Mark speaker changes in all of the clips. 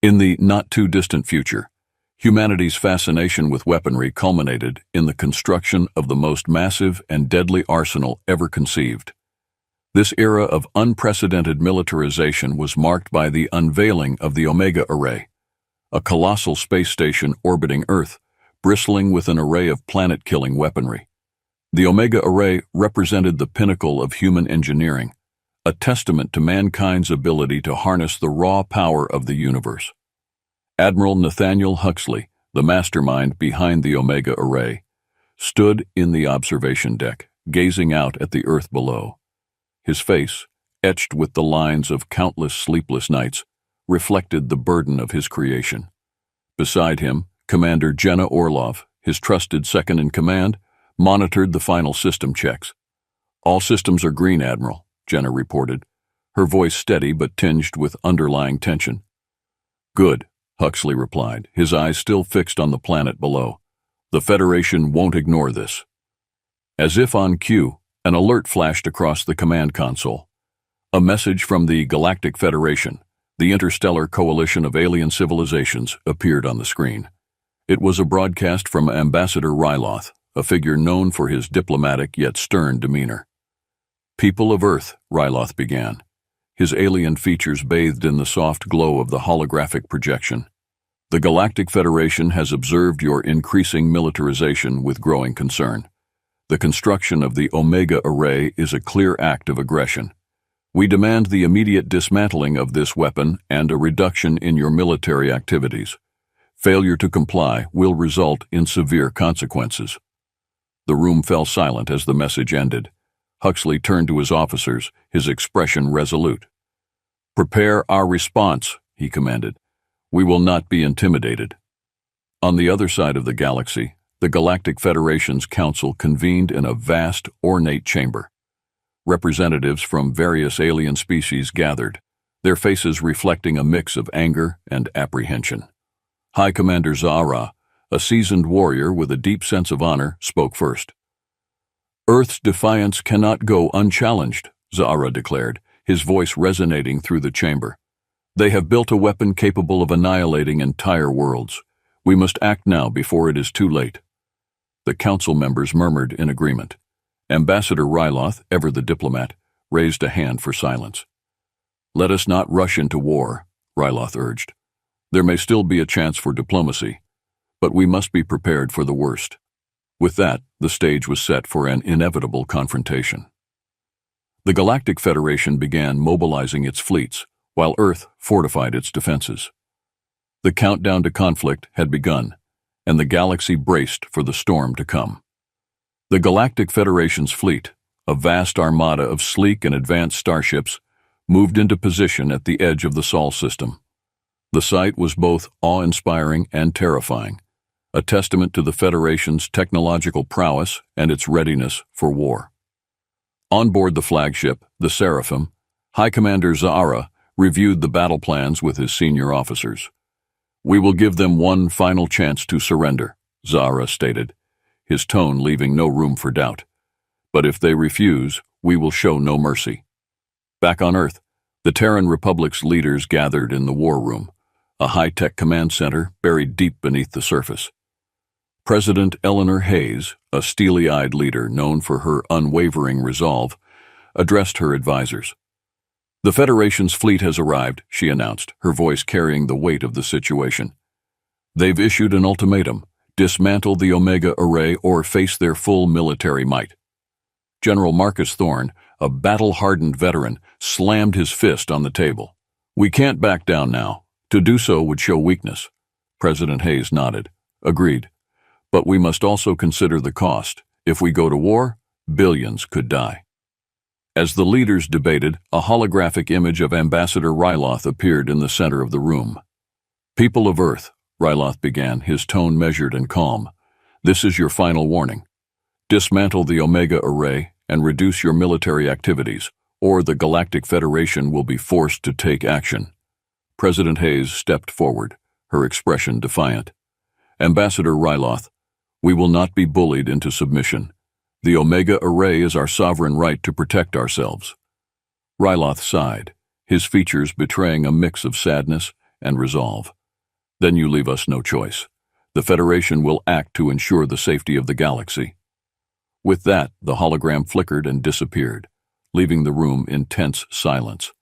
Speaker 1: In the not-too-distant future, humanity's fascination with weaponry culminated in the construction of the most massive and deadly arsenal ever conceived. This era of unprecedented militarization was marked by the unveiling of the Omega Array, a colossal space station orbiting Earth, bristling with an array of planet-killing weaponry. The Omega Array represented the pinnacle of human engineering, a testament to mankind's ability to harness the raw power of the universe. Admiral Nathaniel Huxley, the mastermind behind the Omega Array, stood in the observation deck, gazing out at the Earth below. His face, etched with the lines of countless sleepless nights, reflected the burden of his creation. Beside him, Commander Jenna Orlov, his trusted second-in-command, monitored the final system checks. "All systems are green, Admiral," Jenna reported, her voice steady but tinged with underlying tension. "Good," Huxley replied, his eyes still fixed on the planet below. "The Federation won't ignore this." As if on cue, an alert flashed across the command console. A message from the Galactic Federation, the interstellar coalition of alien civilizations, appeared on the screen. It was a broadcast from Ambassador Ryloth, a figure known for his diplomatic yet stern demeanor. "People of Earth," Ryloth began, his alien features bathed in the soft glow of the holographic projection. "The Galactic Federation has observed your increasing militarization with growing concern. The construction of the Omega Array is a clear act of aggression. We demand the immediate dismantling of this weapon and a reduction in your military activities. Failure to comply will result in severe consequences." The room fell silent as the message ended. Huxley turned to his officers, his expression resolute. "Prepare our response," he commanded. "We will not be intimidated." On the other side of the galaxy, the Galactic Federation's council convened in a vast, ornate chamber. Representatives from various alien species gathered, their faces reflecting a mix of anger and apprehension. High Commander Zahra, a seasoned warrior with a deep sense of honor, spoke first. "Earth's defiance cannot go unchallenged," Zahra declared, his voice resonating through the chamber. "They have built a weapon capable of annihilating entire worlds. We must act now before it is too late." The council members murmured in agreement. Ambassador Ryloth, ever the diplomat, raised a hand for silence. "Let us not rush into war," Ryloth urged. "There may still be a chance for diplomacy, but we must be prepared for the worst." With that, the stage was set for an inevitable confrontation. The Galactic Federation began mobilizing its fleets, while Earth fortified its defenses. The countdown to conflict had begun, and the galaxy braced for the storm to come. The Galactic Federation's fleet, a vast armada of sleek and advanced starships, moved into position at the edge of the Sol system. The sight was both awe-inspiring and terrifying, a testament to the Federation's technological prowess and its readiness for war. On board the flagship, the Seraphim, High Commander Zahra reviewed the battle plans with his senior officers. "We will give them one final chance to surrender," Zahra stated, his tone leaving no room for doubt. "But if they refuse, we will show no mercy." Back on Earth, the Terran Republic's leaders gathered in the war room, a high-tech command center buried deep beneath the surface. President Eleanor Hayes, a steely-eyed leader known for her unwavering resolve, addressed her advisors. "The Federation's fleet has arrived," she announced, her voice carrying the weight of the situation. "They've issued an ultimatum: dismantle the Omega Array or face their full military might." General Marcus Thorne, a battle-hardened veteran, slammed his fist on the table. "We can't back down now. To do so would show weakness." President Hayes nodded. "Agreed. But we must also consider the cost. If we go to war, billions could die." As the leaders debated, a holographic image of Ambassador Ryloth appeared in the center of the room. "People of Earth," Ryloth began, his tone measured and calm, "this is your final warning. Dismantle the Omega Array and reduce your military activities, or the Galactic Federation will be forced to take action." President Hayes stepped forward, her expression defiant. "Ambassador Ryloth, we will not be bullied into submission. The Omega Array is our sovereign right to protect ourselves." Ryloth sighed, his features betraying a mix of sadness and resolve. Then you leave us no choice. The Federation will act to ensure the safety of the galaxy. With that, the hologram flickered and disappeared, leaving the room in tense silence.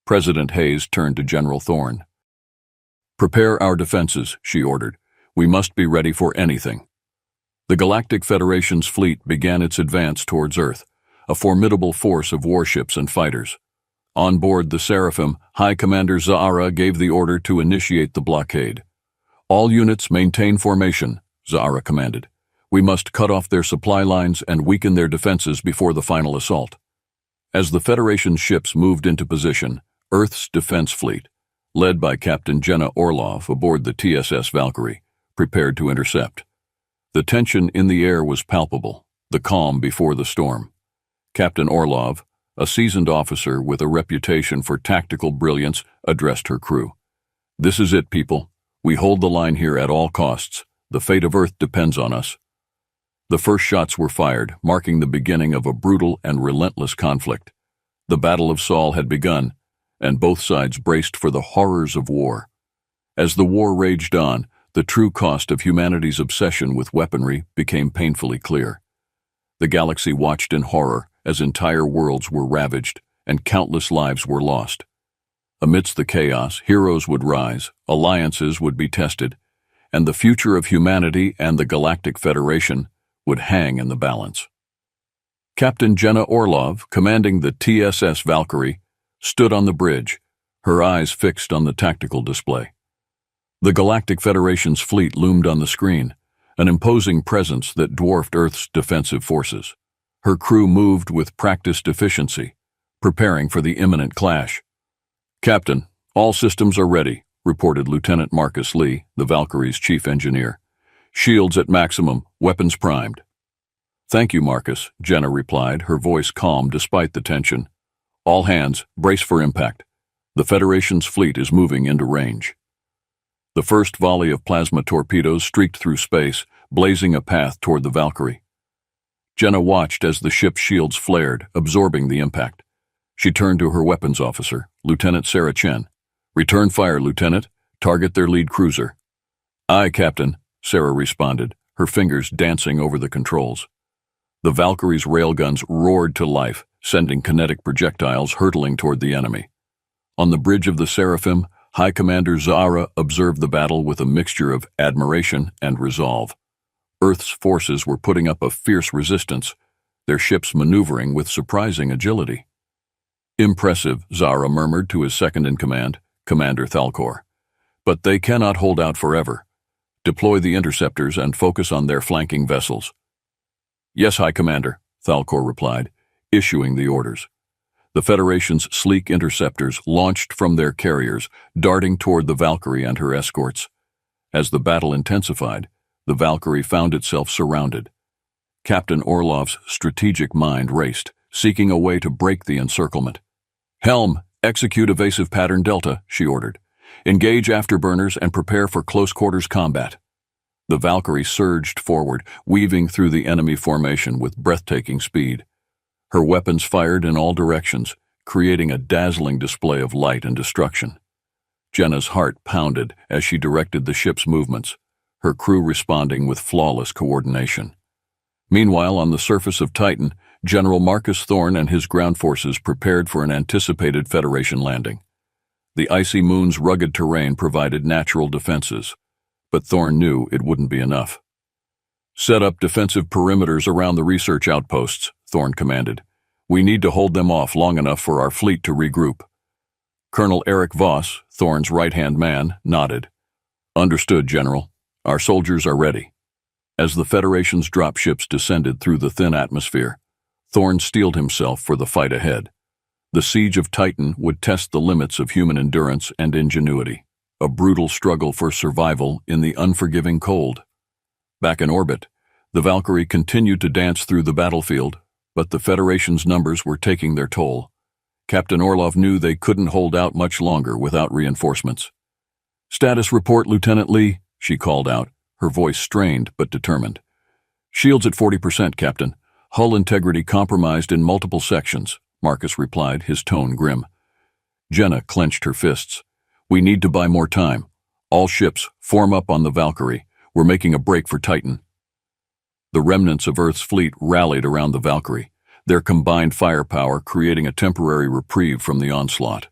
Speaker 1: President Hayes turned to General Thorne. "Prepare our defenses," she ordered. "We must be ready for anything." The Galactic Federation's fleet began its advance towards Earth, a formidable force of warships and fighters. On board the Seraphim, High Commander Za'ara gave the order to initiate the blockade. "All units maintain formation," Za'ara commanded. "We must cut off their supply lines and weaken their defenses before the final assault." As the Federation's ships moved into position, Earth's defense fleet, led by Captain Jenna Orlov aboard the TSS Valkyrie, prepared to intercept. The tension in the air was palpable, the calm before the storm. Captain Orlov, a seasoned officer with a reputation for tactical brilliance, addressed her crew. "This is it, people. We hold the line here at all costs. The fate of Earth depends on us." The first shots were fired, marking the beginning of a brutal and relentless conflict. The Battle of Saul had begun, and both sides braced for the horrors of war. As the war raged on, the true cost of humanity's obsession with weaponry became painfully clear. The galaxy watched in horror as entire worlds were ravaged and countless lives were lost. Amidst the chaos, heroes would rise, alliances would be tested, and the future of humanity and the Galactic Federation would hang in the balance. Captain Jenna Orlov, commanding the TSS Valkyrie, stood on the bridge, her eyes fixed on the tactical display. The Galactic Federation's fleet loomed on the screen, an imposing presence that dwarfed Earth's defensive forces. Her crew moved with practiced efficiency, preparing for the imminent clash. "Captain, all systems are ready," reported Lieutenant Marcus Lee, the Valkyrie's chief engineer. "Shields at maximum, weapons primed." "Thank you, Marcus," Jenna replied, her voice calm despite the tension. "All hands, brace for impact. The Federation's fleet is moving into range." The first volley of plasma torpedoes streaked through space, blazing a path toward the Valkyrie. Jenna watched as the ship's shields flared, absorbing the impact. She turned to her weapons officer, Lieutenant Sarah Chen. "Return fire, Lieutenant. Target their lead cruiser." "Aye, Captain," Sarah responded, her fingers dancing over the controls. The Valkyrie's railguns roared to life, sending kinetic projectiles hurtling toward the enemy. On the bridge of the Seraphim, High Commander Za'ara observed the battle with a mixture of admiration and resolve. Earth's forces were putting up a fierce resistance, their ships maneuvering with surprising agility. "Impressive," Za'ara murmured to his second-in-command, Commander Thalkor. "But they cannot hold out forever. Deploy the interceptors and focus on their flanking vessels." "Yes, High Commander," Thalkor replied, issuing the orders. The Federation's sleek interceptors launched from their carriers, darting toward the Valkyrie and her escorts. As the battle intensified, the Valkyrie found itself surrounded. Captain Orlov's strategic mind raced, seeking a way to break the encirclement. "Helm, execute evasive pattern Delta," she ordered. "Engage afterburners and prepare for close-quarters combat." The Valkyrie surged forward, weaving through the enemy formation with breathtaking speed. Her weapons fired in all directions, creating a dazzling display of light and destruction. Jenna's heart pounded as she directed the ship's movements, her crew responding with flawless coordination. Meanwhile, on the surface of Titan, General Marcus Thorne and his ground forces prepared for an anticipated Federation landing. The icy moon's rugged terrain provided natural defenses, but Thorne knew it wouldn't be enough. "Set up defensive perimeters around the research outposts," Thorne commanded. "We need to hold them off long enough for our fleet to regroup." Colonel Eric Voss, Thorne's right-hand man, nodded. "Understood, General. Our soldiers are ready." As the Federation's dropships descended through the thin atmosphere, Thorne steeled himself for the fight ahead. The siege of Titan would test the limits of human endurance and ingenuity, a brutal struggle for survival in the unforgiving cold. Back in orbit, the Valkyrie continued to dance through the battlefield, but the Federation's numbers were taking their toll. Captain Orlov knew they couldn't hold out much longer without reinforcements. "Status report, Lieutenant Lee," she called out, her voice strained but determined. "Shields at 40%, Captain. Hull integrity compromised in multiple sections," Marcus replied, his tone grim. Jenna clenched her fists. We need to buy more time. All ships, form up on the Valkyrie. We're making a break for Titan. The remnants of Earth's fleet rallied around the Valkyrie, their combined firepower creating a temporary reprieve from the onslaught.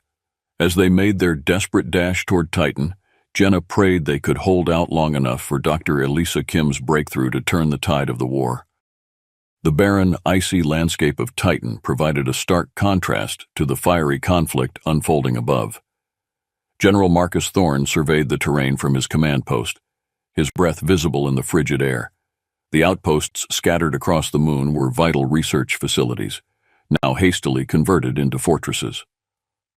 Speaker 1: As they made their desperate dash toward Titan, Jenna prayed they could hold out long enough for Dr. Elisa Kim's breakthrough to turn the tide of the war. The barren, icy landscape of Titan provided a stark contrast to the fiery conflict unfolding above. General Marcus Thorne surveyed the terrain from his command post, his breath visible in the frigid air. The outposts scattered across the moon were vital research facilities, now hastily converted into fortresses.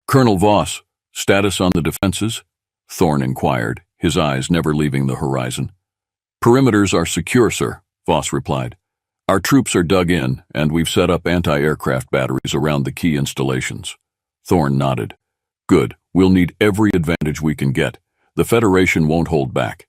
Speaker 1: "Colonel Voss, status on the defenses?" Thorne inquired, his eyes never leaving the horizon. "Perimeters are secure, sir," Voss replied. "Our troops are dug in, and we've set up anti-aircraft batteries around the key installations." Thorne nodded. "Good. We'll need every advantage we can get. The Federation won't hold back."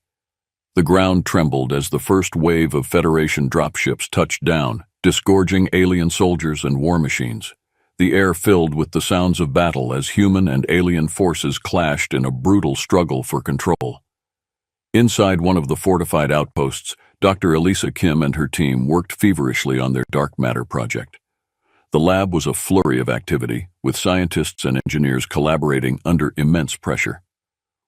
Speaker 1: The ground trembled as the first wave of Federation dropships touched down, disgorging alien soldiers and war machines. The air filled with the sounds of battle as human and alien forces clashed in a brutal struggle for control. Inside one of the fortified outposts, Dr. Elisa Kim and her team worked feverishly on their dark matter project. The lab was a flurry of activity, with scientists and engineers collaborating under immense pressure.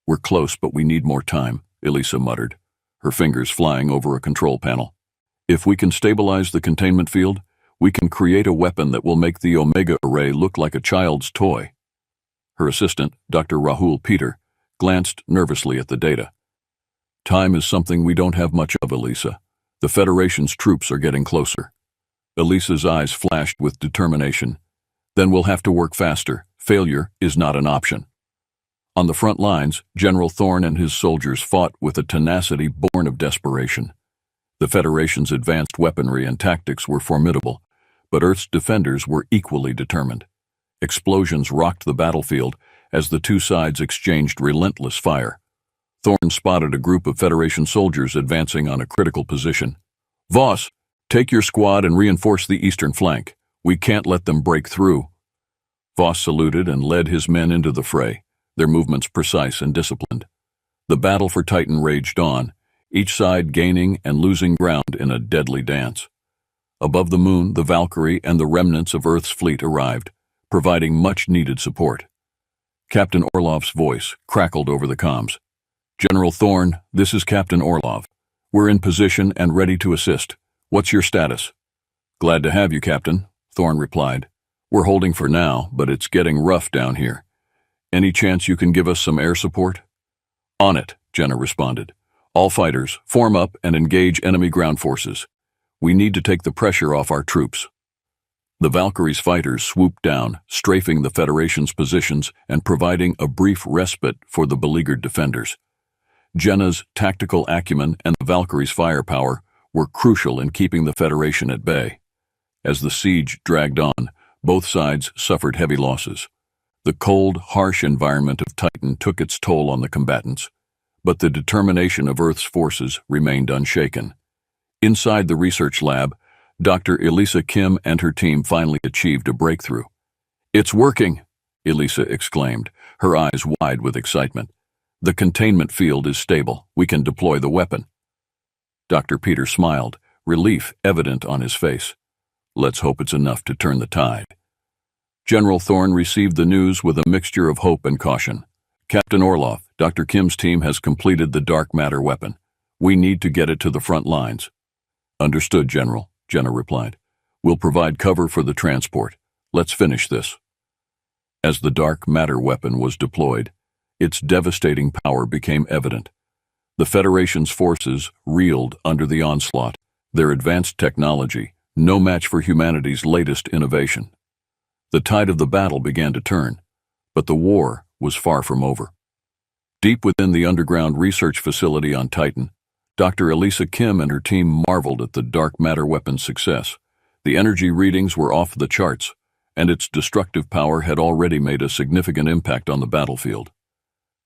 Speaker 1: "We're close, but we need more time," Elisa muttered, her fingers flying over a control panel. "If we can stabilize the containment field, we can create a weapon that will make the Omega Array look like a child's toy." Her assistant, Dr. Rahul Peter, glanced nervously at the data. "Time is something we don't have much of, Elisa. The Federation's troops are getting closer." Elisa's eyes flashed with determination. "Then we'll have to work faster. Failure is not an option." On the front lines, General Thorne and his soldiers fought with a tenacity born of desperation. The Federation's advanced weaponry and tactics were formidable, but Earth's defenders were equally determined. Explosions rocked the battlefield as the two sides exchanged relentless fire. Thorne spotted a group of Federation soldiers advancing on a critical position. "Voss, take your squad and reinforce the eastern flank. We can't let them break through." Voss saluted and led his men into the fray, their movements precise and disciplined. The battle for Titan raged on, each side gaining and losing ground in a deadly dance. Above the moon, the Valkyrie and the remnants of Earth's fleet arrived, providing much-needed support. Captain Orlov's voice crackled over the comms. "General Thorne, this is Captain Orlov. We're in position and ready to assist. What's your status?" "Glad to have you, Captain," Thorne replied. "We're holding for now, but it's getting rough down here. Any chance you can give us some air support?" "On it," Jenna responded. "All fighters, form up and engage enemy ground forces. We need to take the pressure off our troops." The Valkyrie's fighters swooped down, strafing the Federation's positions and providing a brief respite for the beleaguered defenders. Jenna's tactical acumen and the Valkyrie's firepower were crucial in keeping the Federation at bay. As the siege dragged on, both sides suffered heavy losses. The cold, harsh environment of Titan took its toll on the combatants, but the determination of Earth's forces remained unshaken. Inside the research lab, Dr. Elisa Kim and her team finally achieved a breakthrough. "It's working!" Elisa exclaimed, her eyes wide with excitement. "The containment field is stable. We can deploy the weapon." Dr. Peter smiled, relief evident on his face. "Let's hope it's enough to turn the tide." General Thorne received the news with a mixture of hope and caution. "Captain Orlov, Dr. Kim's team has completed the dark matter weapon. We need to get it to the front lines." "Understood, General," Jenna replied. "We'll provide cover for the transport. Let's finish this." As the dark matter weapon was deployed, its devastating power became evident. The Federation's forces reeled under the onslaught, their advanced technology no match for humanity's latest innovation. The tide of the battle began to turn, but the war was far from over. Deep within the underground research facility on Titan, Dr. Elisa Kim and her team marveled at the dark matter weapon's success. The energy readings were off the charts, and its destructive power had already made a significant impact on the battlefield.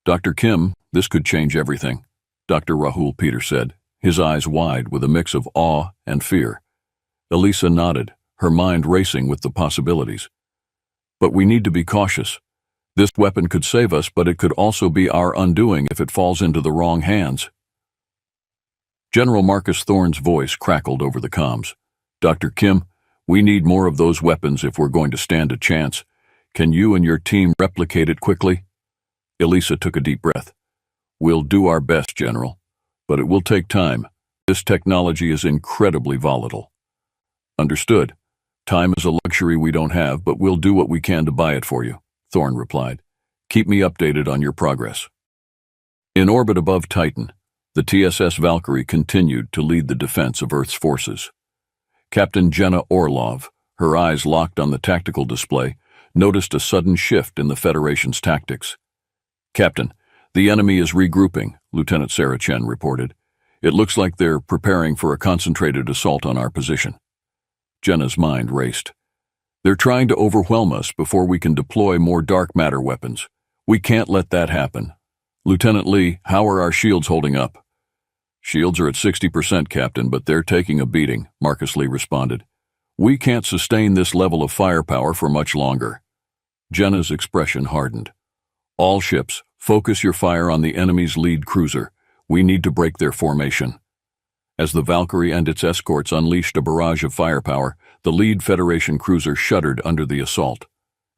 Speaker 1: "Dr. Kim, this could change everything," Dr. Rahul Peter said, his eyes wide with a mix of awe and fear. Elisa nodded, her mind racing with the possibilities. "But we need to be cautious. This weapon could save us, but it could also be our undoing if it falls into the wrong hands. General Marcus Thorne's voice crackled over the comms. Dr. Kim, we need more of those weapons if we're going to stand a chance. Can you and your team replicate it quickly? Elisa took a deep breath. We'll do our best, General, but it will take time. This technology is incredibly volatile. Understood. Time is a luxury we don't have, but we'll do what we can to buy it for you, Thorne replied. Keep me updated on your progress. In orbit above Titan, the TSS Valkyrie continued to lead the defense of Earth's forces. Captain Jenna Orlov, her eyes locked on the tactical display, noticed a sudden shift in the Federation's tactics. Captain, the enemy is regrouping, Lieutenant Sarah Chen reported. It looks like they're preparing for a concentrated assault on our position. Jenna's mind raced. They're trying to overwhelm us before we can deploy more dark matter weapons. We can't let that happen. Lieutenant Lee, how are our shields holding up? Shields are at 60%, Captain, but they're taking a beating, Marcus Lee responded. We can't sustain this level of firepower for much longer. Jenna's expression hardened. All ships, focus your fire on the enemy's lead cruiser. We need to break their formation. As the Valkyrie and its escorts unleashed a barrage of firepower, the lead Federation cruiser shuddered under the assault.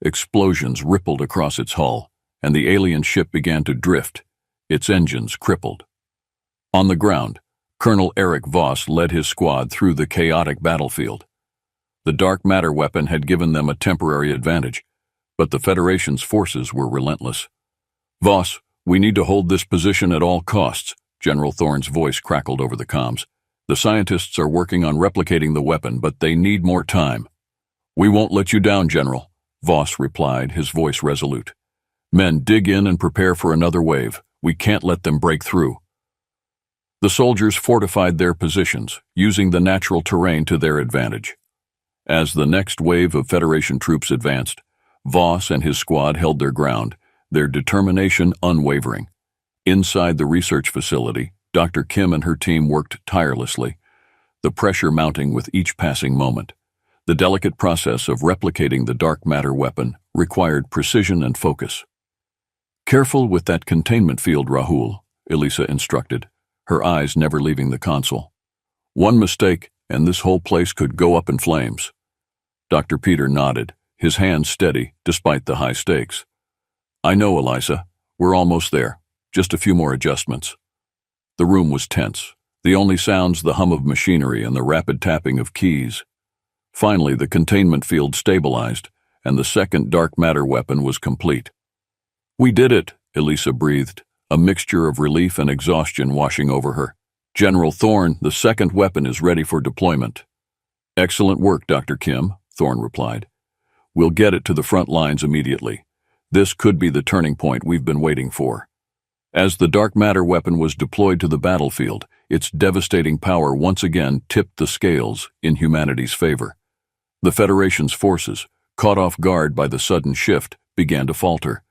Speaker 1: Explosions rippled across its hull, and the alien ship began to drift, its engines crippled. On the ground, Colonel Eric Voss led his squad through the chaotic battlefield. The dark matter weapon had given them a temporary advantage, but the Federation's forces were relentless. Voss, we need to hold this position at all costs, General Thorne's voice crackled over the comms. The scientists are working on replicating the weapon, but they need more time. We won't let you down, General, Voss replied, his voice resolute. Men, dig in and prepare for another wave. We can't let them break through. The soldiers fortified their positions, using the natural terrain to their advantage. As the next wave of Federation troops advanced, Voss and his squad held their ground, their determination unwavering. Inside the research facility, Dr. Kim and her team worked tirelessly, the pressure mounting with each passing moment. The delicate process of replicating the dark matter weapon required precision and focus. Careful with that containment field, Rahul, Elisa instructed, her eyes never leaving the console. One mistake, and this whole place could go up in flames. Dr. Peter nodded, his hands steady despite the high stakes. I know, Elisa. We're almost there. Just a few more adjustments. The room was tense, the only sounds the hum of machinery and the rapid tapping of keys. Finally, the containment field stabilized, and the second dark matter weapon was complete. We did it, Elisa breathed, a mixture of relief and exhaustion washing over her. General Thorne, the second weapon is ready for deployment. Excellent work, Dr. Kim, Thorne replied. We'll get it to the front lines immediately. This could be the turning point we've been waiting for. As the dark matter weapon was deployed to the battlefield, its devastating power once again tipped the scales in humanity's favor. The Federation's forces, caught off guard by the sudden shift, began to falter.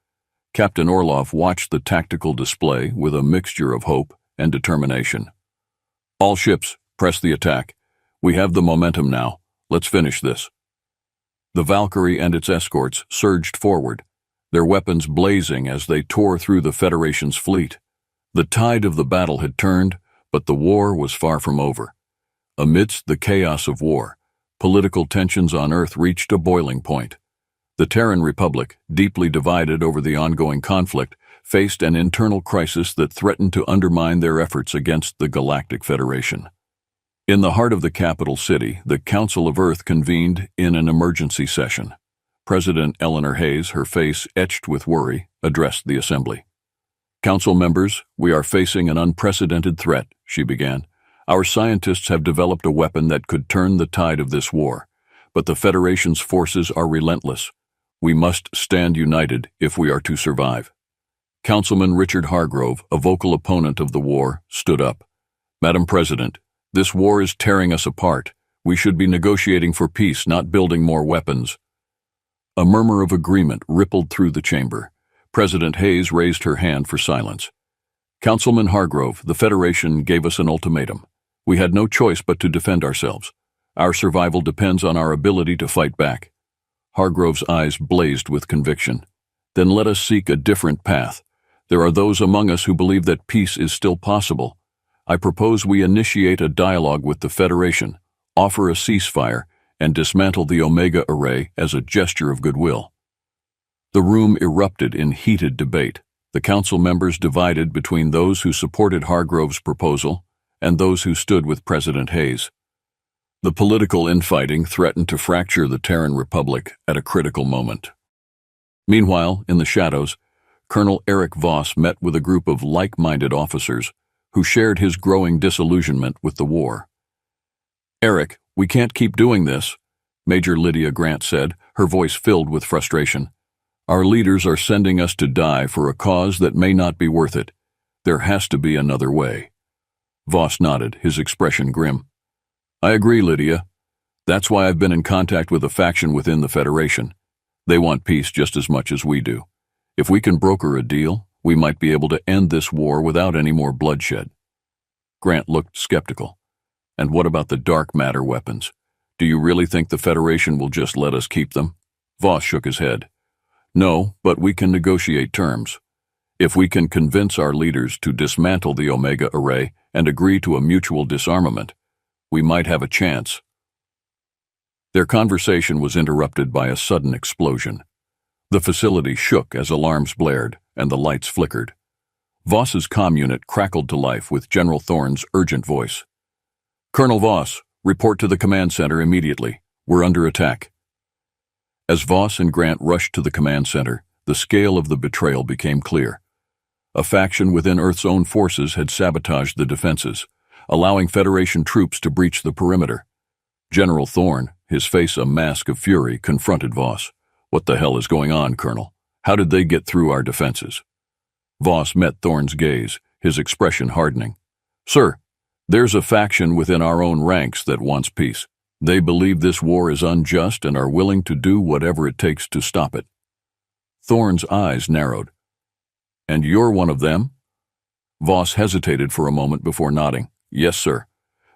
Speaker 1: Captain Orlov watched the tactical display with a mixture of hope and determination. All ships, press the attack. We have the momentum now. Let's finish this. The Valkyrie and its escorts surged forward, their weapons blazing as they tore through the Federation's fleet. The tide of the battle had turned, but the war was far from over. Amidst the chaos of war, political tensions on Earth reached a boiling point. The Terran Republic, deeply divided over the ongoing conflict, faced an internal crisis that threatened to undermine their efforts against the Galactic Federation. In the heart of the capital city, the Council of Earth convened in an emergency session. President Eleanor Hayes, her face etched with worry, addressed the assembly. Council members, we are facing an unprecedented threat, she began. Our scientists have developed a weapon that could turn the tide of this war, but the Federation's forces are relentless. We must stand united if we are to survive. Councilman Richard Hargrove, a vocal opponent of the war, stood up. Madam President, this war is tearing us apart. We should be negotiating for peace, not building more weapons. A murmur of agreement rippled through the chamber. President Hayes raised her hand for silence. Councilman Hargrove, the Federation gave us an ultimatum. We had no choice but to defend ourselves. Our survival depends on our ability to fight back. Hargrove's eyes blazed with conviction. Then let us seek a different path. There are those among us who believe that peace is still possible. I propose we initiate a dialogue with the Federation, offer a ceasefire, and dismantle the Omega Array as a gesture of goodwill. The room erupted in heated debate. The council members divided between those who supported Hargrove's proposal and those who stood with President Hayes. The political infighting threatened to fracture the Terran Republic at a critical moment. Meanwhile, in the shadows, Colonel Eric Voss met with a group of like-minded officers who shared his growing disillusionment with the war. "Eric, we can't keep doing this," Major Lydia Grant said, her voice filled with frustration. "Our leaders are sending us to die for a cause that may not be worth it. There has to be another way." Voss nodded, his expression grim. "I agree, Lydia. That's why I've been in contact with a faction within the Federation. They want peace just as much as we do. If we can broker a deal, we might be able to end this war without any more bloodshed." Grant looked skeptical. "And what about the dark matter weapons? Do you really think the Federation will just let us keep them?" Voss shook his head. "No, but we can negotiate terms. If we can convince our leaders to dismantle the Omega Array and agree to a mutual disarmament, we might have a chance." Their conversation was interrupted by a sudden explosion. The facility shook as alarms blared and the lights flickered. Voss's comm unit crackled to life with General Thorne's urgent voice. "Colonel Voss, report to the command center immediately. We're under attack." As Voss and Grant rushed to the command center, the scale of the betrayal became clear. A faction within Earth's own forces had sabotaged the defenses, allowing Federation troops to breach the perimeter. General Thorne, his face a mask of fury, confronted Voss. "What the hell is going on, Colonel? How did they get through our defenses?" Voss met Thorne's gaze, his expression hardening. "Sir, there's a faction within our own ranks that wants peace. They believe this war is unjust and are willing to do whatever it takes to stop it." Thorne's eyes narrowed. "And you're one of them?" Voss hesitated for a moment before nodding. "Yes, sir.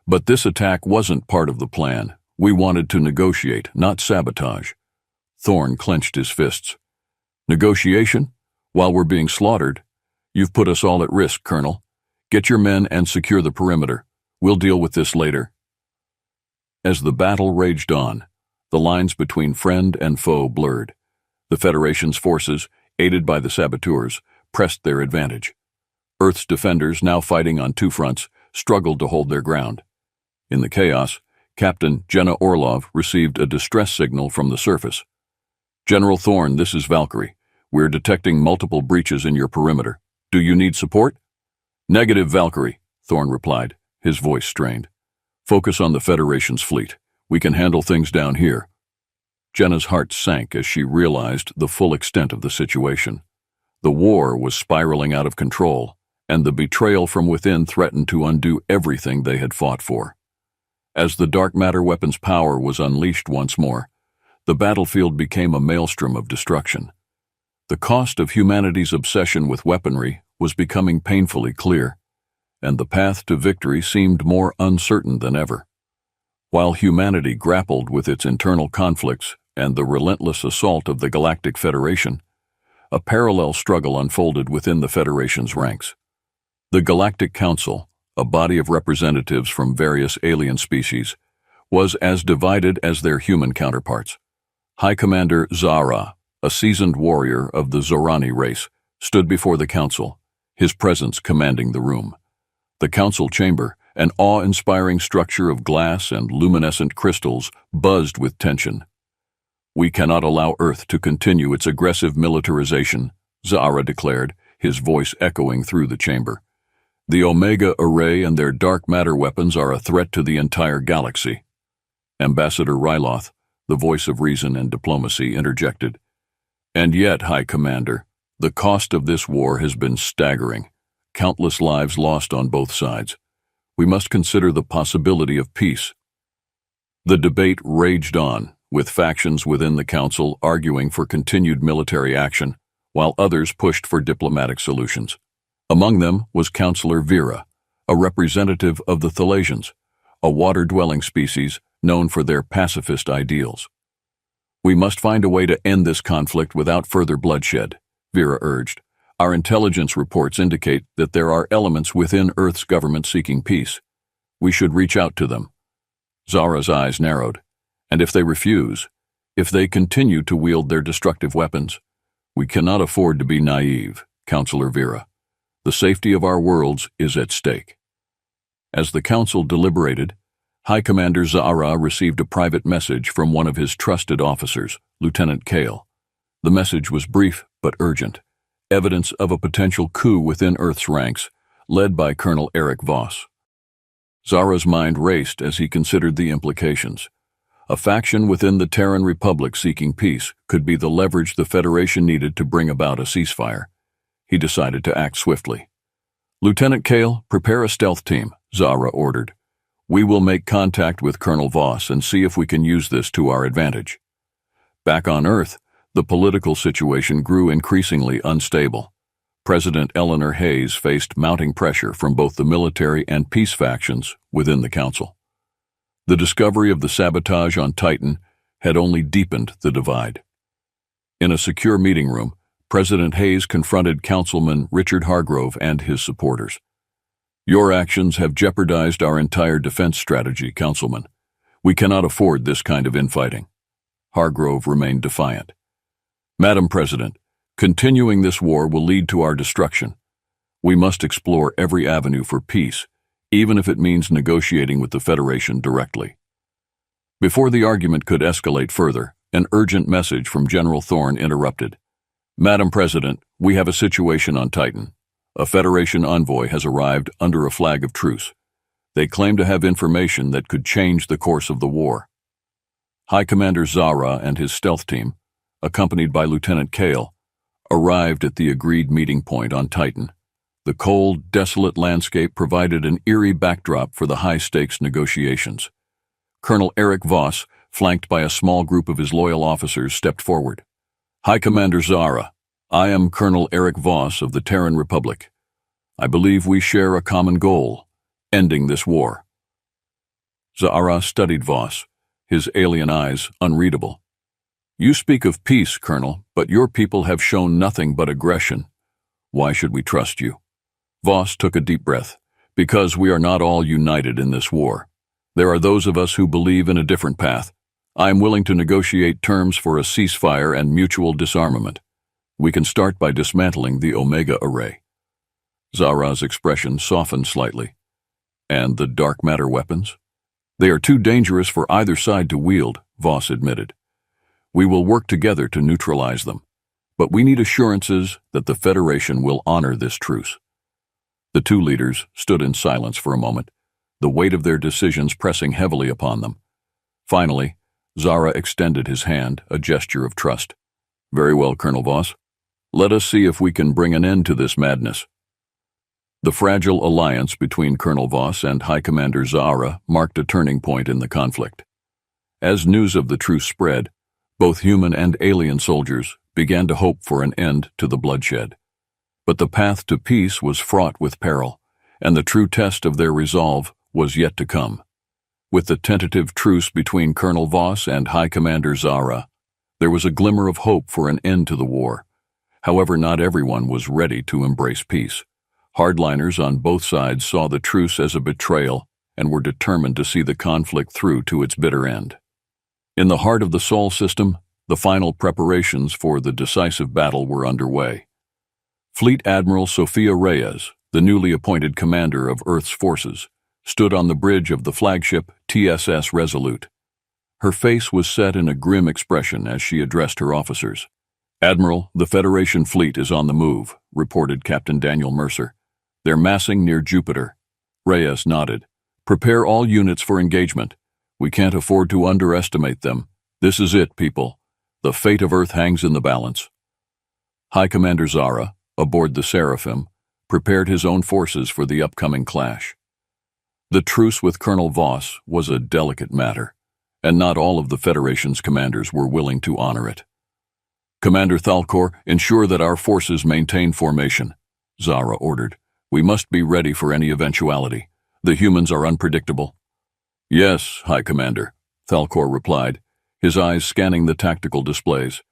Speaker 1: But this attack wasn't part of the plan. We wanted to negotiate, not sabotage." Thorne clenched his fists. "Negotiation? While we're being slaughtered? You've put us all at risk, Colonel. Get your men and secure the perimeter. We'll deal with this later." As the battle raged on, the lines between friend and foe blurred. The Federation's forces, aided by the saboteurs, pressed their advantage. Earth's defenders, now fighting on two fronts, struggled to hold their ground. In the chaos, Captain Jenna Orlov received a distress signal from the surface. "General Thorne, this is Valkyrie. We're detecting multiple breaches in your perimeter. Do you need support?" "Negative, Valkyrie," Thorne replied, his voice strained. "Focus on the Federation's fleet. We can handle things down here." Jenna's heart sank as she realized the full extent of the situation. The war was spiraling out of control, and the betrayal from within threatened to undo everything they had fought for. As the dark matter weapon's power was unleashed once more, the battlefield became a maelstrom of destruction. The cost of humanity's obsession with weaponry was becoming painfully clear, and the path to victory seemed more uncertain than ever. While humanity grappled with its internal conflicts and the relentless assault of the Galactic Federation, a parallel struggle unfolded within the Federation's ranks. The Galactic Council, a body of representatives from various alien species, was as divided as their human counterparts. High Commander Zara, a seasoned warrior of the Zorani race, stood before the council, his presence commanding the room. The council chamber, an awe-inspiring structure of glass and luminescent crystals, buzzed with tension. "We cannot allow Earth to continue its aggressive militarization," Zara declared, his voice echoing through the chamber. "The Omega Array and their dark matter weapons are a threat to the entire galaxy." Ambassador Ryloth, the voice of reason and diplomacy, interjected. "And yet, High Commander, the cost of this war has been staggering. Countless lives lost on both sides. We must consider the possibility of peace." The debate raged on, with factions within the council arguing for continued military action, while others pushed for diplomatic solutions. Among them was Counselor Vera, a representative of the Thalasians, a water-dwelling species known for their pacifist ideals. "We must find a way to end this conflict without further bloodshed," Vera urged. Our intelligence reports indicate that there are elements within Earth's government seeking peace. We should reach out to them. Zara's eyes narrowed. And if they refuse, if they continue to wield their destructive weapons, we cannot afford to be naive, Counselor Vera. The safety of our worlds is at stake. As the council deliberated, High Commander Zara received a private message from one of his trusted officers, Lieutenant Kale. The message was brief but urgent, evidence of a potential coup within Earth's ranks, led by Colonel Eric Voss. Zara's mind raced as he considered the implications. A faction within the Terran Republic seeking peace could be the leverage the Federation needed to bring about a ceasefire. He decided to act swiftly. Lieutenant Kale, prepare a stealth team, Zara ordered. We will make contact with Colonel Voss and see if we can use this to our advantage. Back on Earth, the political situation grew increasingly unstable. President Eleanor Hayes faced mounting pressure from both the military and peace factions within the council. The discovery of the sabotage on Titan had only deepened the divide. In a secure meeting room, President Hayes confronted Councilman Richard Hargrove and his supporters. Your actions have jeopardized our entire defense strategy, Councilman. We cannot afford this kind of infighting. Hargrove remained defiant. Madam President, continuing this war will lead to our destruction. We must explore every avenue for peace, even if it means negotiating with the Federation directly. Before the argument could escalate further, an urgent message from General Thorne interrupted. Madam President, we have a situation on Titan. A Federation envoy has arrived under a flag of truce. They claim to have information that could change the course of the war. High Commander Zara and his stealth team, accompanied by Lieutenant Kale, arrived at the agreed meeting point on Titan. The cold, desolate landscape provided an eerie backdrop for the high-stakes negotiations. Colonel Eric Voss, flanked by a small group of his loyal officers, stepped forward. High Commander Zara, I am Colonel Eric Voss of the Terran Republic. I believe we share a common goal, ending this war. Zara studied Voss, his alien eyes unreadable. You speak of peace, Colonel, but your people have shown nothing but aggression. Why should we trust you? Voss took a deep breath. Because we are not all united in this war. There are those of us who believe in a different path. I am willing to negotiate terms for a ceasefire and mutual disarmament. We can start by dismantling the Omega Array. Zara's expression softened slightly. And the dark matter weapons? They are too dangerous for either side to wield, Voss admitted. We will work together to neutralize them, but we need assurances that the Federation will honor this truce. The two leaders stood in silence for a moment, the weight of their decisions pressing heavily upon them. Finally, Zara extended his hand, a gesture of trust. Very well, Colonel Voss. Let us see if we can bring an end to this madness. The fragile alliance between Colonel Voss and High Commander Zara marked a turning point in the conflict. As news of the truce spread, both human and alien soldiers began to hope for an end to the bloodshed. But the path to peace was fraught with peril, and the true test of their resolve was yet to come. With the tentative truce between Colonel Voss and High Commander Zara, there was a glimmer of hope for an end to the war. However, not everyone was ready to embrace peace. Hardliners on both sides saw the truce as a betrayal and were determined to see the conflict through to its bitter end. In the heart of the Sol system, the final preparations for the decisive battle were underway. Fleet Admiral Sofia Reyes, the newly appointed commander of Earth's forces, stood on the bridge of the flagship TSS Resolute. Her face was set in a grim expression as she addressed her officers. Admiral, the Federation fleet is on the move, reported Captain Daniel Mercer. They're massing near Jupiter. Reyes nodded. Prepare all units for engagement. We can't afford to underestimate them. This is it, people. The fate of Earth hangs in the balance. High Commander Zara, aboard the Seraphim, prepared his own forces for the upcoming clash. The truce with Colonel Voss was a delicate matter, and not all of the Federation's commanders were willing to honor it. Commander Thalkor, ensure that our forces maintain formation, Zara ordered. We must be ready for any eventuality. The humans are unpredictable. Yes, High Commander, Thalkor replied, his eyes scanning the tactical displays.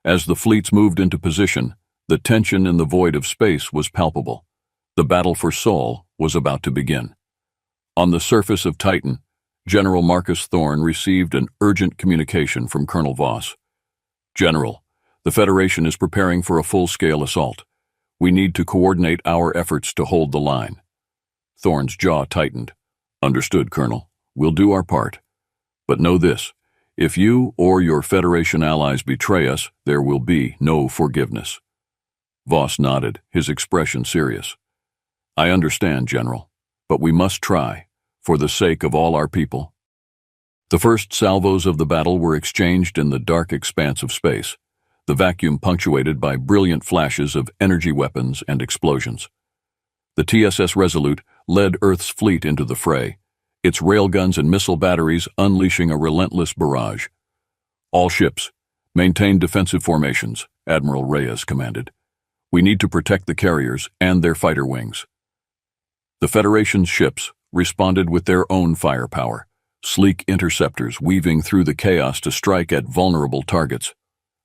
Speaker 1: As the fleets moved into position, The tension in the void of space was palpable. The battle for Sol was about to begin. On the surface of Titan, General Marcus Thorne received an urgent communication from Colonel Voss. "General, the Federation is preparing for a full-scale assault. We need to coordinate our efforts to hold the line." Thorne's jaw tightened. "Understood, Colonel. We'll do our part. But know this, if you or your Federation allies betray us, there will be no forgiveness." Voss nodded, his expression serious. "I understand, General, but we must try, for the sake of all our people." The first salvos of the battle were exchanged in the dark expanse of space, the vacuum punctuated by brilliant flashes of energy weapons and explosions. The TSS Resolute led Earth's fleet into the fray, its railguns and missile batteries unleashing a relentless barrage. "All ships, maintain defensive formations," Admiral Reyes commanded. "We need to protect the carriers and their fighter wings." The Federation's ships responded with their own firepower, sleek interceptors weaving through the chaos to strike at vulnerable targets.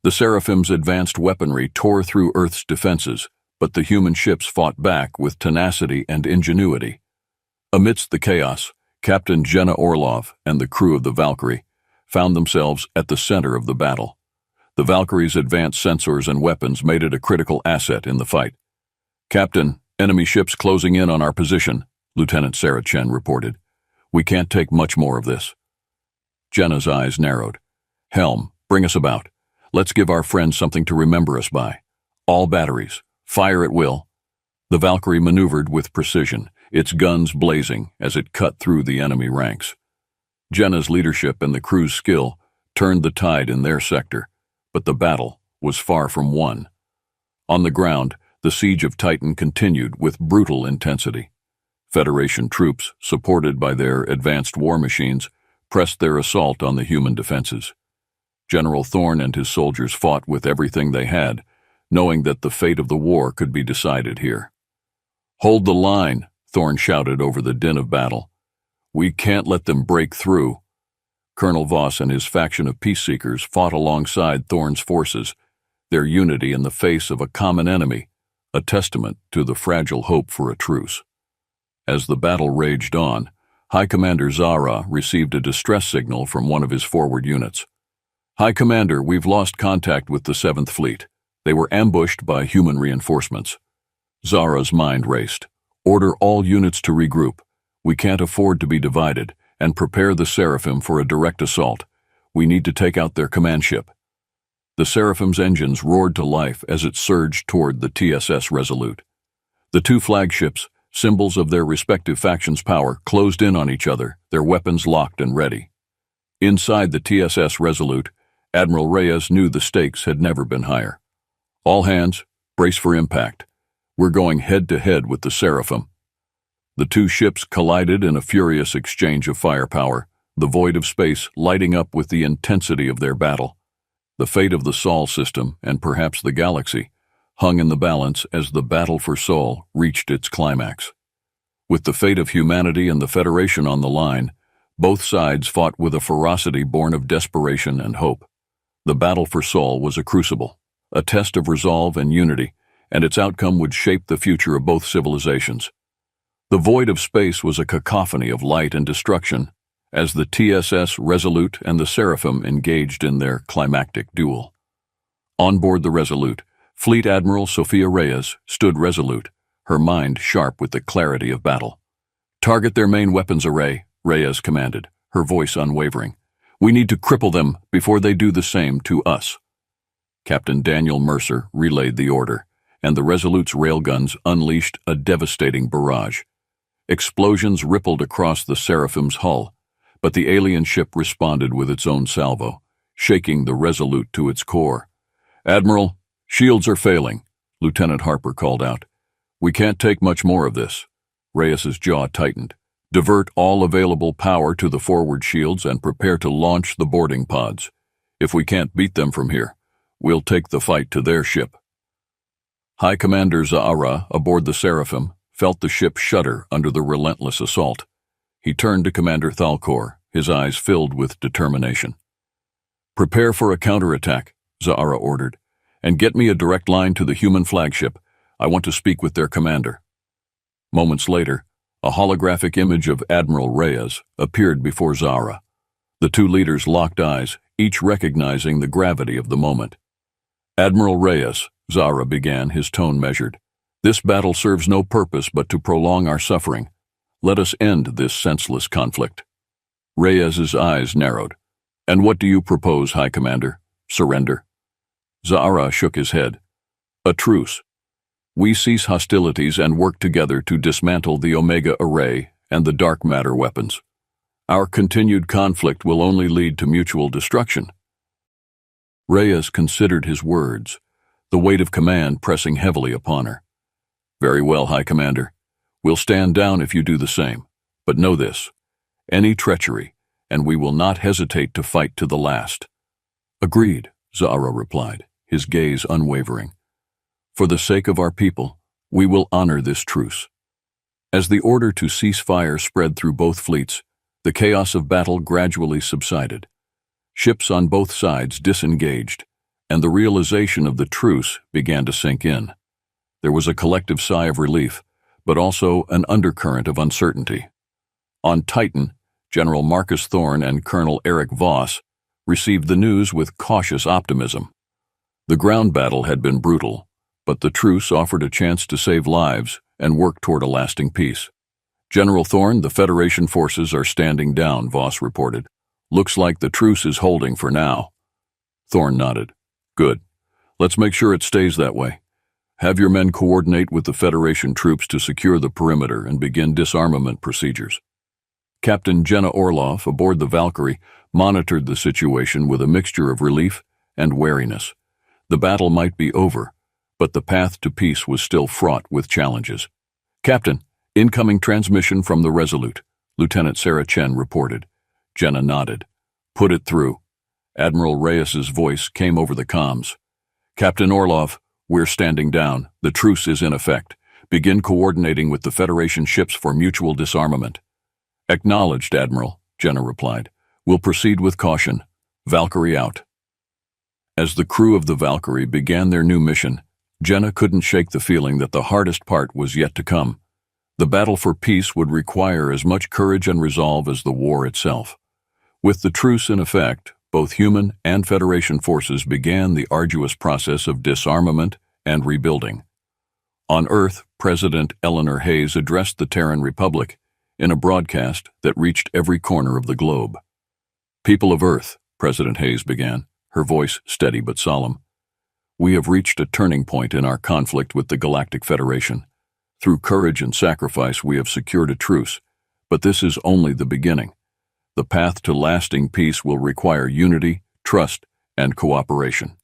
Speaker 1: The Seraphim's advanced weaponry tore through Earth's defenses, but the human ships fought back with tenacity and ingenuity. Amidst the chaos, Captain Jenna Orlov and the crew of the Valkyrie found themselves at the center of the battle. The Valkyrie's advanced sensors and weapons made it a critical asset in the fight. "Captain, enemy ships closing in on our position," Lieutenant Sarah Chen reported. "We can't take much more of this." Jenna's eyes narrowed. "Helm, bring us about. Let's give our friends something to remember us by. All batteries, fire at will." The Valkyrie maneuvered with precision, its guns blazing as it cut through the enemy ranks. Jenna's leadership and the crew's skill turned the tide in their sector, but the battle was far from won. On the ground, the siege of Titan continued with brutal intensity. Federation troops, supported by their advanced war machines, pressed their assault on the human defenses. General Thorne and his soldiers fought with everything they had, knowing that the fate of the war could be decided here. "Hold the line," Thorne shouted over the din of battle. "We can't let them break through." Colonel Voss and his faction of peace-seekers fought alongside Thorne's forces, their unity in the face of a common enemy, a testament to the fragile hope for a truce. As the battle raged on, High Commander Zara received a distress signal from one of his forward units. "High Commander, we've lost contact with the 7th Fleet. They were ambushed by human reinforcements." Zara's mind raced. "Order all units to regroup. We can't afford to be divided, and prepare the Seraphim for a direct assault. We need to take out their command ship." The Seraphim's engines roared to life as it surged toward the TSS Resolute. The two flagships, symbols of their respective factions' power, closed in on each other, their weapons locked and ready. Inside the TSS Resolute, Admiral Reyes knew the stakes had never been higher. "All hands, brace for impact. We're going head-to-head with the Seraphim." The two ships collided in a furious exchange of firepower, the void of space lighting up with the intensity of their battle. The fate of the Sol system, and perhaps the galaxy, hung in the balance as the battle for Sol reached its climax. With the fate of humanity and the Federation on the line, both sides fought with a ferocity born of desperation and hope. The battle for Sol was a crucible, a test of resolve and unity, and its outcome would shape the future of both civilizations. The void of space was a cacophony of light and destruction as the TSS Resolute and the Seraphim engaged in their climactic duel. On board the Resolute, Fleet Admiral Sophia Reyes stood resolute, her mind sharp with the clarity of battle. "Target their main weapons array," Reyes commanded, her voice unwavering. "We need to cripple them before they do the same to us." Captain Daniel Mercer relayed the order, and the Resolute's railguns unleashed a devastating barrage. Explosions rippled across the Seraphim's hull, but the alien ship responded with its own salvo, shaking the Resolute to its core. "Admiral, shields are failing," Lieutenant Harper called out. "We can't take much more of this." Reyes's jaw tightened. "Divert all available power to the forward shields and prepare to launch the boarding pods. If we can't beat them from here, we'll take the fight to their ship." High Commander Zahara, aboard the Seraphim, felt the ship shudder under the relentless assault. He turned to Commander Thalkor, his eyes filled with determination. "Prepare for a counterattack," Zahara ordered, And get me a direct line to the human flagship. I want to speak with their commander." Moments later, a holographic image of Admiral Reyes appeared before Zara. The two leaders locked eyes, each recognizing the gravity of the moment. "Admiral Reyes," Zara began, his tone measured, "this battle serves no purpose but to prolong our suffering. Let us end this senseless conflict." Reyes's eyes narrowed. "And what do you propose, High Commander? Surrender?" Zara shook his head. "A truce. We cease hostilities and work together to dismantle the Omega Array and the dark matter weapons. Our continued conflict will only lead to mutual destruction." Reyes considered his words, the weight of command pressing heavily upon her. "Very well, High Commander. We'll stand down if you do the same. But know this: any treachery, and we will not hesitate to fight to the last." "Agreed," Zara replied, his gaze unwavering. "For the sake of our people, we will honor this truce." As the order to cease fire spread through both fleets, the chaos of battle gradually subsided. Ships on both sides disengaged, and the realization of the truce began to sink in. There was a collective sigh of relief, but also an undercurrent of uncertainty. On Titan, General Marcus Thorne and Colonel Eric Voss received the news with cautious optimism. The ground battle had been brutal, but the truce offered a chance to save lives and work toward a lasting peace. "General Thorne, the Federation forces are standing down," Voss reported. "Looks like the truce is holding for now." Thorne nodded. "Good. Let's make sure it stays that way. Have your men coordinate with the Federation troops to secure the perimeter and begin disarmament procedures." Captain Jenna Orloff, aboard the Valkyrie, monitored the situation with a mixture of relief and wariness. The battle might be over, but the path to peace was still fraught with challenges. "Captain, incoming transmission from the Resolute," Lieutenant Sarah Chen reported. Jenna nodded. "Put it through." Admiral Reyes's voice came over the comms. "Captain Orloff, we're standing down. The truce is in effect. Begin coordinating with the Federation ships for mutual disarmament." "Acknowledged, Admiral," Jenna replied. "We'll proceed with caution. Valkyrie out." As the crew of the Valkyrie began their new mission, Jenna couldn't shake the feeling that the hardest part was yet to come. The battle for peace would require as much courage and resolve as the war itself. With the truce in effect, both human and Federation forces began the arduous process of disarmament and rebuilding. On Earth, President Eleanor Hayes addressed the Terran Republic in a broadcast that reached every corner of the globe. "People of Earth," President Hayes began, her voice steady but solemn, "we have reached a turning point in our conflict with the Galactic Federation. Through courage and sacrifice we have secured a truce, but this is only the beginning. The path to lasting peace will require unity, trust, and cooperation."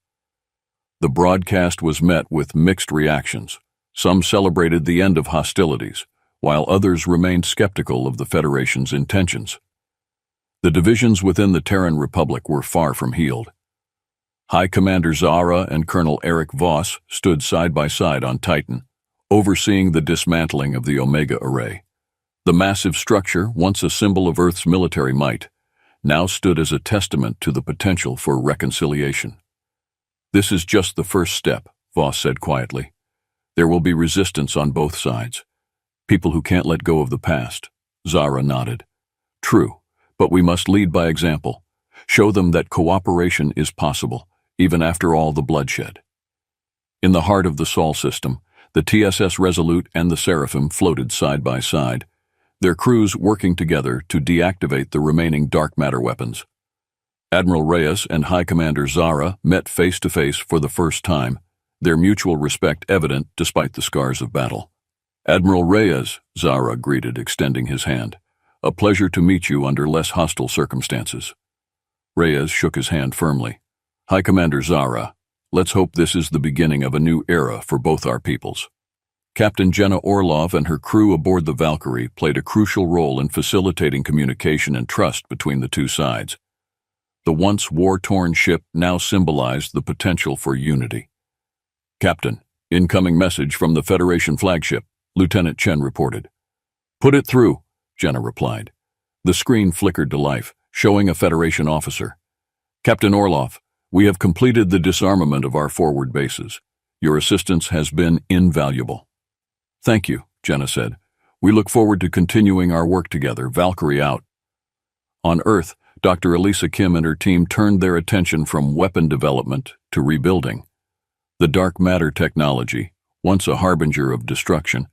Speaker 1: The broadcast was met with mixed reactions. Some celebrated the end of hostilities, while others remained skeptical of the Federation's intentions. The divisions within the Terran Republic were far from healed. High Commander Zara and Colonel Eric Voss stood side by side on Titan, overseeing the dismantling of the Omega Array. The massive structure, once a symbol of Earth's military might, now stood as a testament to the potential for reconciliation. "This is just the first step," Voss said quietly. "There will be resistance on both sides. People who can't let go of the past." Zara nodded. "True, but we must lead by example. Show them that cooperation is possible, even after all the bloodshed." In the heart of the Sol system, the TSS Resolute and the Seraphim floated side by side, their crews working together to deactivate the remaining dark matter weapons. Admiral Reyes and High Commander Zara met face to face for the first time, their mutual respect evident despite the scars of battle. "Admiral Reyes," Zara greeted, extending his hand. "A pleasure to meet you under less hostile circumstances." Reyes shook his hand firmly. "High Commander Zara, let's hope this is the beginning of a new era for both our peoples." Captain Jenna Orlov and her crew aboard the Valkyrie played a crucial role in facilitating communication and trust between the two sides. The once war-torn ship now symbolized the potential for unity. "Captain, incoming message from the Federation flagship," Lieutenant Chen reported. "Put it through," Jenna replied. The screen flickered to life, showing a Federation officer. "Captain Orlov, We have completed the disarmament of our forward bases. Your assistance has been invaluable. Thank you, Jenna said. We look forward to continuing our work together. Valkyrie out. On Earth, Dr. Elisa Kim and her team turned their attention from weapon development to rebuilding. The dark matter technology, once a harbinger of destruction,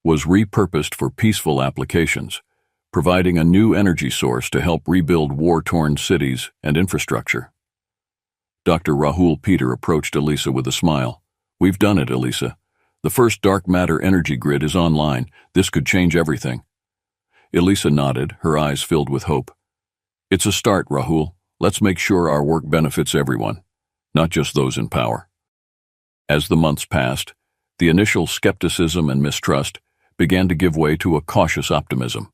Speaker 1: was repurposed for peaceful applications, providing a new energy source to help rebuild war-torn cities and infrastructure. Dr. Rahul Peter approached Elisa with a smile. We've done it, Elisa. The first dark matter energy grid is online. This could change everything. Elisa nodded, her eyes filled with hope. It's a start, Rahul. Let's make sure our work benefits everyone, not just those in power. As the months passed, the initial skepticism and mistrust began to give way to a cautious optimism.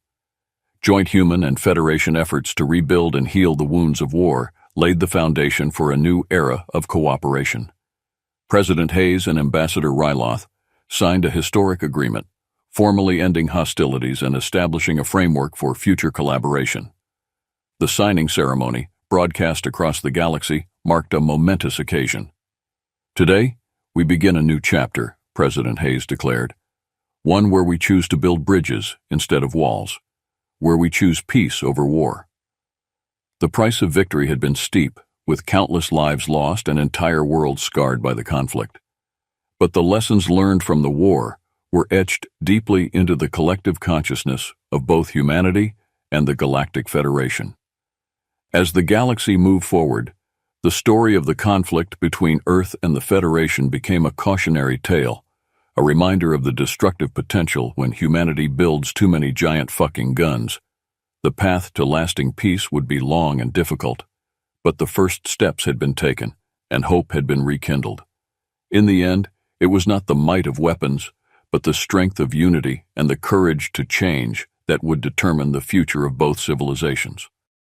Speaker 1: Joint human and Federation efforts to rebuild and heal the wounds of war laid the foundation for a new era of cooperation. President Hayes and Ambassador Ryloth signed a historic agreement, formally ending hostilities and establishing a framework for future collaboration. The signing ceremony, broadcast across the galaxy, marked a momentous occasion. Today, we begin a new chapter, President Hayes declared. One where we choose to build bridges instead of walls, where we choose peace over war. The price of victory had been steep, with countless lives lost and entire worlds scarred by the conflict. But the lessons learned from the war were etched deeply into the collective consciousness of both humanity and the Galactic Federation. As the galaxy moved forward, the story of the conflict between Earth and the Federation became a cautionary tale, a reminder of the destructive potential when humanity builds too many giant fucking guns. The path to lasting peace would be long and difficult, but the first steps had been taken, and hope had been rekindled. In the end, it was not the might of weapons, but the strength of unity and the courage to change that would determine the future of both civilizations.